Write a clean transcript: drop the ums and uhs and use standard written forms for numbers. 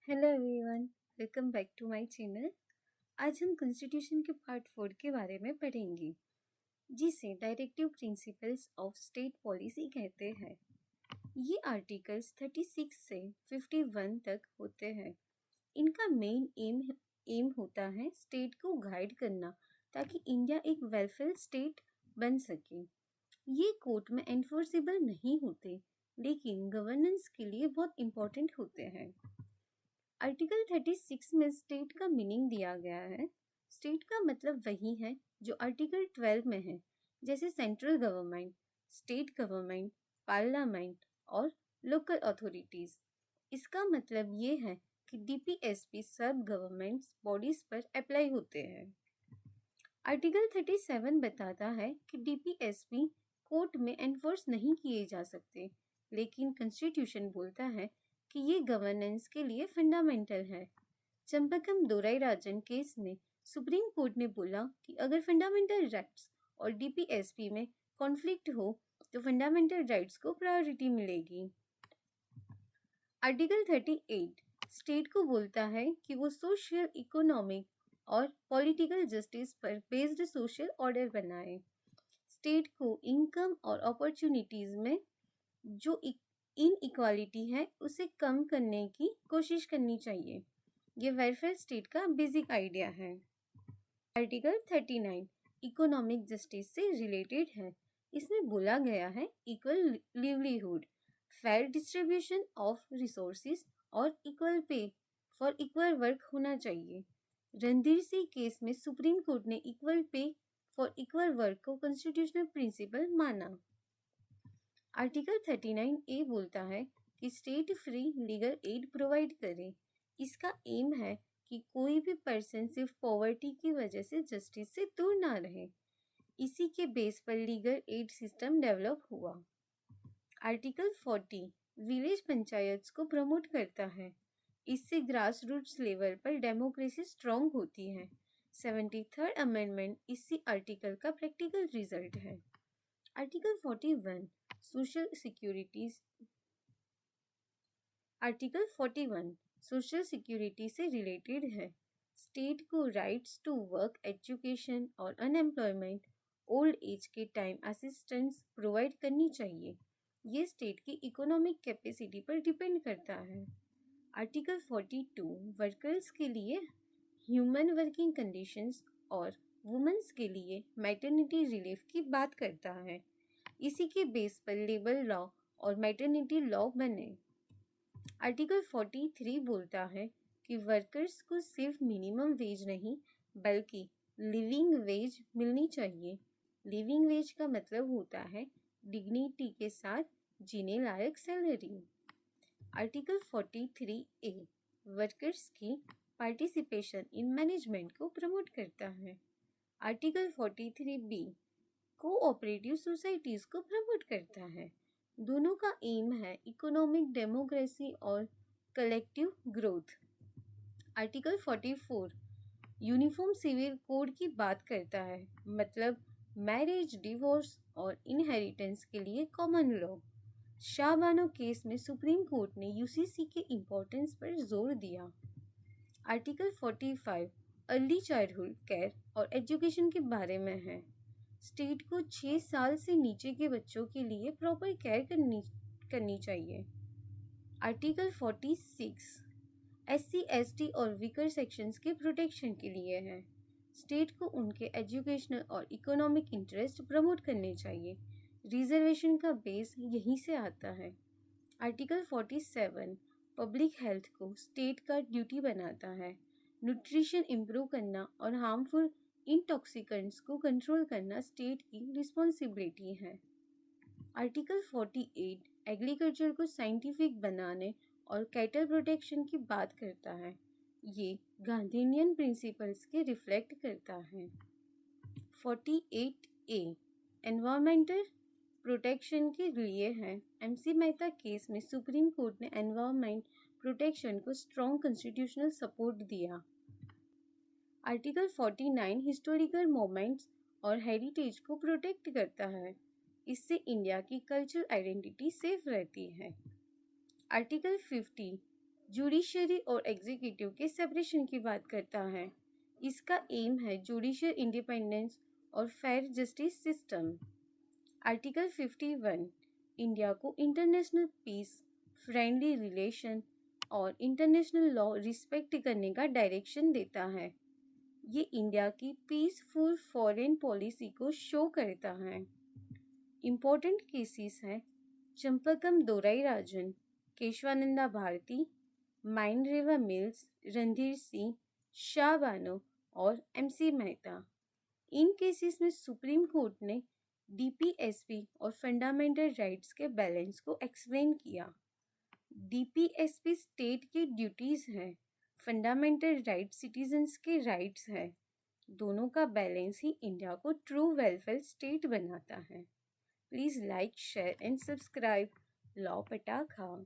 Hello everyone, welcome back to my channel. आज हम constitution के पार्ट 4 के बारे में पढ़ेंगे, जिसे directive principles of state policy कहते हैं। ये आर्टिकल्स 36 से 51 तक होते हैं। इनका मेन एम होता है स्टेट को गाइड करना, ताकि इंडिया एक वेलफेयर स्टेट बन सके। ये कोर्ट में एनफोर्सेबल नहीं होते, लेकिन गवर्नेंस के लिए बहुत इम्पोर्टेंट होते हैं। आर्टिकल 36 में स्टेट का मीनिंग दिया गया है। स्टेट का मतलब वही है जो आर्टिकल 12 में है, जैसे central government, state government, parliament और लोकल अथॉरिटीज। इसका मतलब ये है कि डीपीएसपी सब गवर्नमेंट बॉडीज पर अप्लाई होते हैं। आर्टिकल 37 बताता है कि डीपीएसपी कोर्ट में एनफोर्स नहीं किए जा सकते, लेकिन कॉन्स्टिट्यूशन बोलता है कि ये गवर्नेंस के लिए फंडामेंटल है। चंपकम दोराई राजन केस में सुप्रीम कोर्ट ने बोला कि अगर फंडामेंटल राइट्स और डीपीएसपी में कॉन्फ्लिक्ट हो तो फंडामेंटल राइट्स को प्रायोरिटी मिलेगी। आर्टिकल 38 स्टेट को बोलता है कि वो सोशल, इकोनॉमिक और पॉलिटिकल जस्टिस पर बेस्ड सोशल ऑर्डर बनाए। स्टेट को इनकम और अपॉर्चुनिटीज में जो इनइक्वालिटी है उसे कम करने की कोशिश करनी चाहिए। ये वेलफेयर स्टेट का बेसिक आइडिया है। आर्टिकल 39 इकोनॉमिक जस्टिस से रिलेटेड है। इसमें बोला गया है equal livelihood, fair distribution of resources और equal pay for equal work होना चाहिए। रणधीर सिंह केस में सुप्रीम कोर्ट ने equal pay for equal work को कॉन्स्टिट्यूशनल प्रिंसिपल माना। आर्टिकल 39 ए बोलता है कि state free legal aid provide करे। इसका एम है कि कोई भी पर्सन सिर्फ पॉवर्टी की वजह से जस्टिस से दूर ना रहे। इसी के बेस पर लीगल एड सिस्टम डेवलप हुआ। आर्टिकल 40 विलेज पंचायत को प्रमोट करता है। इससे ग्रास रूट्स लेवल पर डेमोक्रेसी स्ट्रॉन्ग होती है। 73rd अमेंडमेंट इसी आर्टिकल का प्रैक्टिकल रिजल्ट है। Article 41 social securities article 41 social security से रिलेटेड है। स्टेट को राइट्स टू वर्क, एजुकेशन और अनएम्प्लॉयमेंट, ओल्ड एज के टाइम असिस्टेंस प्रोवाइड करनी चाहिए। ये स्टेट की इकोनॉमिक कैपेसिटी पर डिपेंड करता है। आर्टिकल 42 वर्कर्स के लिए ह्यूमन वर्किंग कंडीशंस और वुमेन्स के लिए मैटरनिटी रिलीफ की बात करता है। इसी के बेस पर लेबर लॉ और मैटरनिटी लॉ बने। आर्टिकल 43 बोलता है कि वर्कर्स को सिर्फ मिनिमम वेज नहीं बल्कि लिविंग वेज मिलनी चाहिए। लिविंग वेज का मतलब होता है डिग्निटी के साथ जीने लायक सैलरी। आर्टिकल 43 ए वर्कर्स की पार्टिसिपेशन इन मैनेजमेंट को प्रमोट करता है। आर्टिकल 43 बी कोऑपरेटिव सोसाइटीज को प्रमोट करता है। दोनों का एम है इकोनॉमिक डेमोक्रेसी और collective growth. Article 44 uniform civil code की बात करता है, मतलब मैरिज, डिवोर्स और इनहेरिटेंस के लिए कॉमन लॉ। शाहबानो केस में सुप्रीम कोर्ट ने यूसीसी के इम्पोर्टेंस पर जोर दिया। आर्टिकल 45 अर्ली चाइल्डहुड केयर और एजुकेशन के बारे में है। स्टेट को 6 साल से नीचे के बच्चों के लिए प्रॉपर केयर करनी चाहिए। आर्टिकल 46 SC, ST और वीकर सेक्शंस के प्रोटेक्शन के लिए है। स्टेट को उनके एजुकेशनल और इकोनॉमिक इंटरेस्ट प्रमोट करने चाहिए। रिजर्वेशन का बेस यहीं से आता है। आर्टिकल 47 पब्लिक हेल्थ को स्टेट का ड्यूटी बनाता है। न्यूट्रिशन इम्प्रूव करना और हार्मफुल इंटॉक्सिकेंट्स को कंट्रोल करना स्टेट की रिस्पॉन्सिबिलिटी है। आर्टिकल 48 एग्रीकल्चर को साइंटिफिक बनाने और कैटल प्रोटेक्शन की बात करता है। ये गांधीनियन प्रिंसिपल्स के रिफ्लेक्ट करता है। 48A एनवायरमेंटल प्रोटेक्शन के लिए है। MC मेहता केस में सुप्रीम कोर्ट ने एनवायरमेंट प्रोटेक्शन को स्ट्रॉन्ग कॉन्स्टिट्यूशनल सपोर्ट दिया। आर्टिकल 49 हिस्टोरिकल मोमेंट्स और हेरिटेज को प्रोटेक्ट करता है। इससे इंडिया की कल्चरल आइडेंटिटी सेफ रहती है। आर्टिकल 50 जुडिशरी और एग्जीक्यूटिव के सेपरेशन की बात करता है। इसका एम है जुडिशियल इंडिपेंडेंस और fair justice system. Article 51 India को इंटरनेशनल पीस, फ्रेंडली रिलेशन और इंटरनेशनल लॉ रिस्पेक्ट करने का डायरेक्शन देता है। ये इंडिया की पीसफुल फॉरेन पॉलिसी को शो करता है। इम्पोर्टेंट केसेस हैं चंपकम दोराई राजन, केशवानंदा भारती, माइंडरेवा मिल्स, रणधीर सिंह, शाह बानो और एमसी मेहता। इन केसेस में सुप्रीम कोर्ट ने डीपीएसपी और फंडामेंटल राइट्स के बैलेंस को एक्सप्लेन किया। डीपीएसपी स्टेट की ड्यूटीज हैं, फंडामेंटल राइट सिटीजन्स के राइट्स हैं। दोनों का बैलेंस ही इंडिया को ट्रू वेलफेयर स्टेट बनाता है। Please like, share and subscribe law पटाखा।